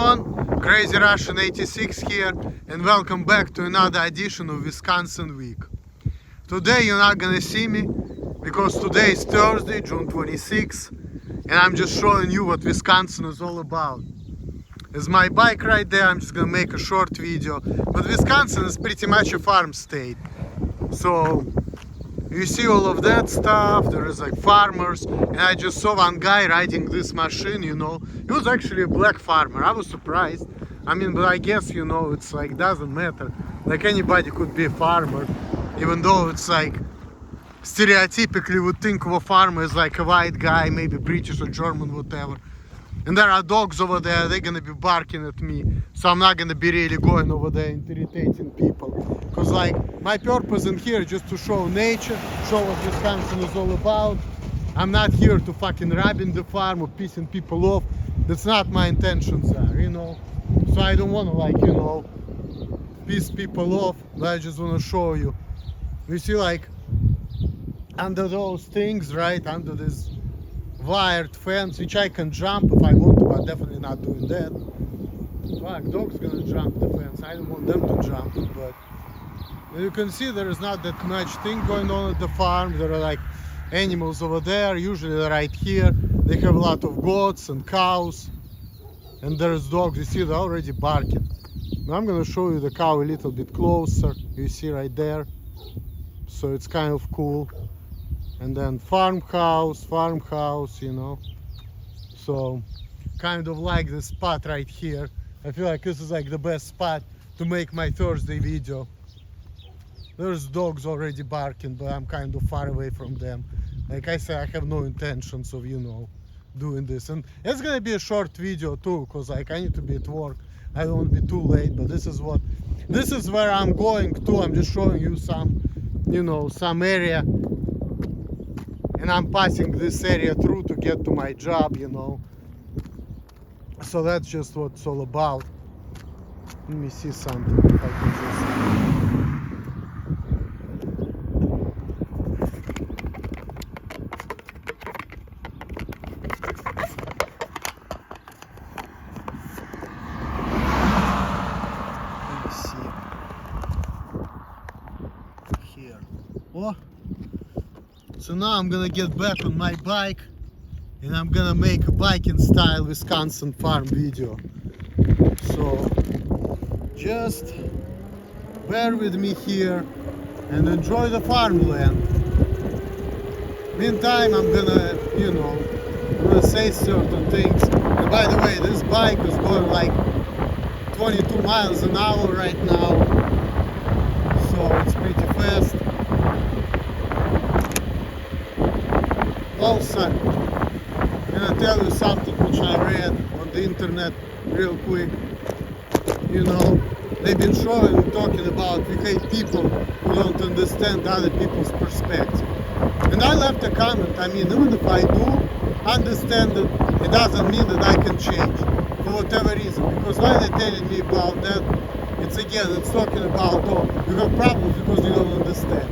everyone, Crazy Russian 86 here, and welcome back to another edition of Wisconsin Week. Today you're not gonna see me because today is Thursday, June 26th, and I'm just showing you what Wisconsin is all about. There's my bike right there. I'm just gonna make a short video, but Wisconsin is pretty much a farm state, so you see all of that stuff. There is like farmers, and I just saw one guy riding this machine, you know. He was actually a black farmer. I was surprised. I mean, but I guess, you know, it's like doesn't matter. Like anybody could be a farmer, even though it's like stereotypically would think of a farmer as like a white guy, maybe British or German, whatever. And there are dogs over there, they're gonna be barking at me, so I'm not gonna be really going over there and irritating people. Because like, my purpose in here is just to show nature, show what Wisconsin is all about. I'm not here to fucking robbing the farm or pissing people off. That's not my intentions there, you know. So I don't wanna like, you know, piss people off, but I just wanna show you. You see like, under those things, right, under this wired fence, which I can jump if I want to, but definitely not doing that. Fuck, dog's gonna jump the fence. I don't want them to jump it, but you can see there is not that much thing going on at the farm. There are like animals over there, usually they're right here. They have a lot of goats and cows, and there's dogs. You see, they're already barking. Now I'm gonna show you the cow a little bit closer. You see right there, so it's kind of cool. And then farmhouse, you know. So kind of like this spot right here. I feel like this is like the best spot to make my Thursday video. There's dogs already barking, but I'm kind of far away from them. Like I said, I have no intentions of, you know, doing this. And it's gonna be a short video too, because like I need to be at work. I don't want to be too late, but this is where I'm going to. I'm just showing you some, you know, some area. And I'm passing this area through to get to my job, you know. So that's just what it's all about. Let me see something if I can just see here. Oh. So now I'm gonna get back on my bike and I'm gonna make a biking style Wisconsin farm video. So just bear with me here and enjoy the farmland. Meantime, I'm gonna, you know, I'm gonna say certain things. And by the way, this bike is going like 22 miles an hour right now, so it's pretty fast. Also, I'm gonna tell you something which I read on the internet real quick. You know, they've been showing and talking about we hate people who don't understand other people's perspective. And I left a comment. I mean, even if I do understand it, it doesn't mean that I can change for whatever reason. Because why they're telling me about that, it's talking about, oh, you have problems because you don't understand.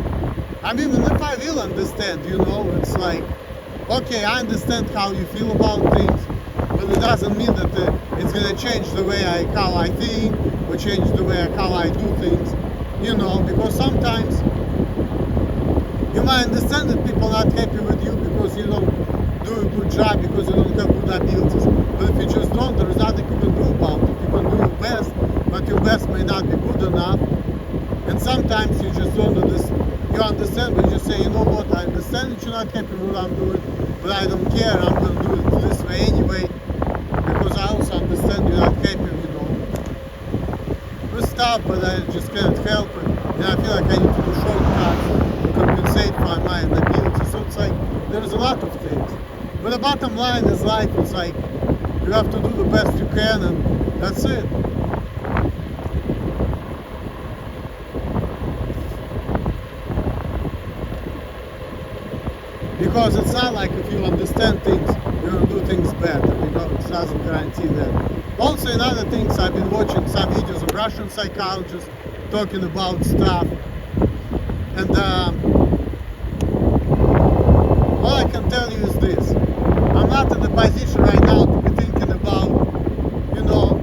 I mean, if I will understand, you know, it's like, okay, I understand how you feel about things, but it doesn't mean that it's gonna change the way how I think, or change the way how I do things, you know, because sometimes you might understand that people are not happy with you because you don't do a good job, because you don't have good abilities, but if you just don't, there is nothing you can do about it. You can do your best, but your best may not be good enough, and sometimes you just don't understand. You understand, but you just say, you know what, I understand that you're not happy with what I'm doing, but I don't care, I'm going to do it this way anyway, because I also understand you're not happy, you know, with stuff, but I just can't help it, and I feel like I need to do shortcuts to compensate for my inability. So it's like, there's a lot of things, but the bottom line is life, it's like, you have to do the best you can, and that's it. Because it's not like if you understand things, you're going to do things better, you know, it doesn't guarantee that. Also, in other things, I've been watching some videos of Russian psychologists talking about stuff, and all I can tell you is this. I'm not in the position right now to be thinking about, you know,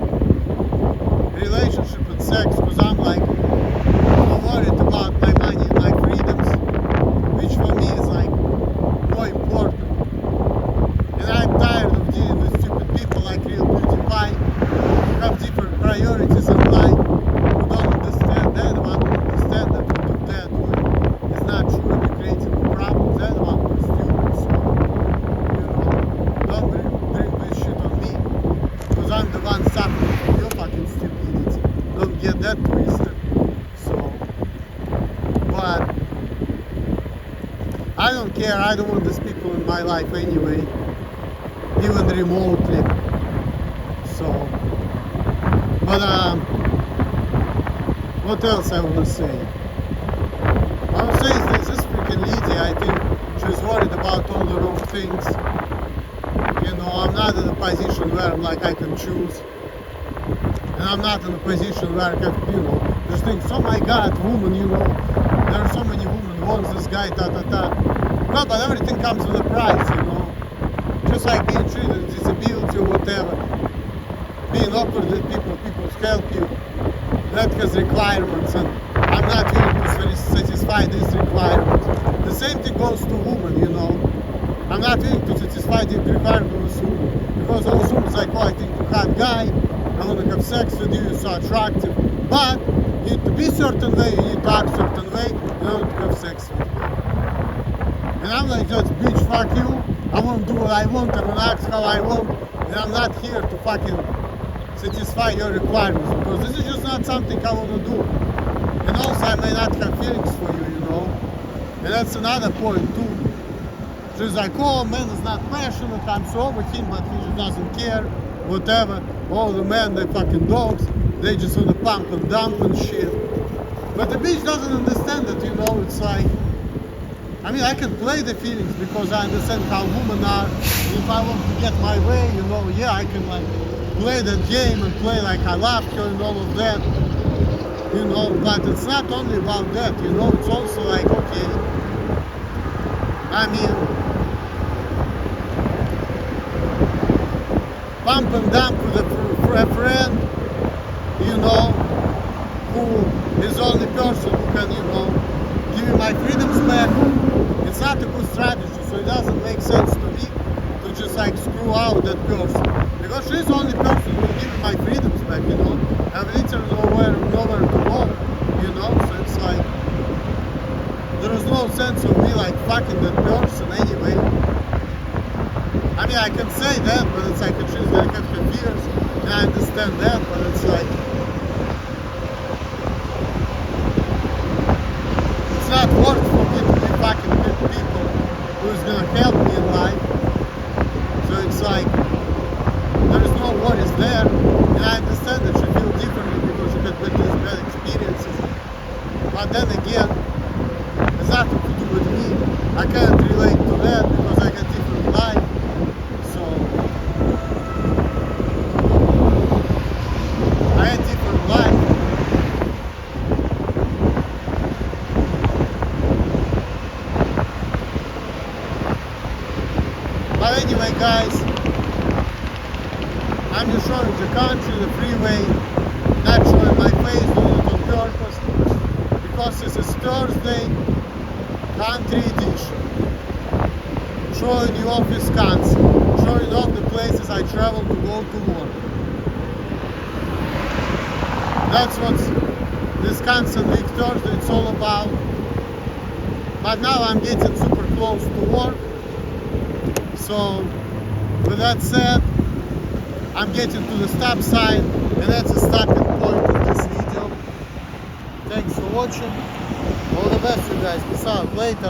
sex because I'm like more worried about my money and my freedoms, which for me is like more important. And I'm tired of dealing with stupid people like Real PewDiePie who have different priorities in life, who don't understand. They're the one who understand that what they're doing is not truly creating a problem. They're the one who's stupid. So, don't bring this shit on me, because I'm the one suffering from your fucking stupidity. Don't get that twisted. So, but I don't care. I don't want these people in my life anyway, even remotely. So, but what else I want to say? I want to say is this freaking Lydia, I think she's worried about all the wrong things. You know, I'm not in a position where I'm like I can choose. And I'm not in a position where I can, you know, just think, oh my god, woman, you know, there are so many women who want this guy, No, but everything comes with a price, you know. Just like being treated with disability or whatever. Being awkward with people help you. That has requirements, and I'm not willing to satisfy these requirements. The same thing goes to women, you know. I'm not willing to satisfy the requirements of women. Because those women like, oh, I think you're a hot guy, I want to have sex with you, you're so attractive. But you need to be a certain way, you need to act a certain way in order to have sex with me. And I'm like, just bitch, fuck you. I want to do what I want, I want to act how I want. And I'm not here to fucking satisfy your requirements, because this is just not something I want to do. And also I may not have feelings for you, you know. And that's another point too. She's like, oh, man is not passionate, I'm so over him, but he just doesn't care, whatever. All the men, they fucking dogs, they just want to pump and dump and shit. But the bitch doesn't understand that, you know. It's like, I mean, I can play the feelings because I understand how women are. If I want to get my way, you know, yeah, I can like play that game and play like I love her and all of that, you know. But it's not only about that, you know. It's also like, okay, I mean, pump and dump with a friend, you know, who is the only person who can, you know, give me my freedoms back. It's not a good strategy, so it doesn't make sense to me to just like screw out that person, because she's the only person who will give me my freedoms back, you know. I have literally nowhere to go, you know. So it's like there is no sense of me like fucking that person anyway. I mean, I can say that, but it's like she's gonna have her fears, and I understand that, but it's like it's not worth for me to be fucking with people who's gonna help me in life. So it's like there is no worries there, and I understand that she feels differently because she had these bad experiences. But then again, it's nothing to do with me. I can't relate to that because I got different life. So I had different life. But anyway, guys, I'm just showing the country, the freeway, not showing my face, doing it on purpose, because this is Thursday, country edition. Showing you off Wisconsin, showing off the places I travel to go to work. That's what Wisconsin Week Thursday it's all about. But now I'm getting super close to work. So, with that said, I'm getting to the stop sign, and that's the stopping point of this video. Thanks for watching. All the best, you guys. Peace out. Later.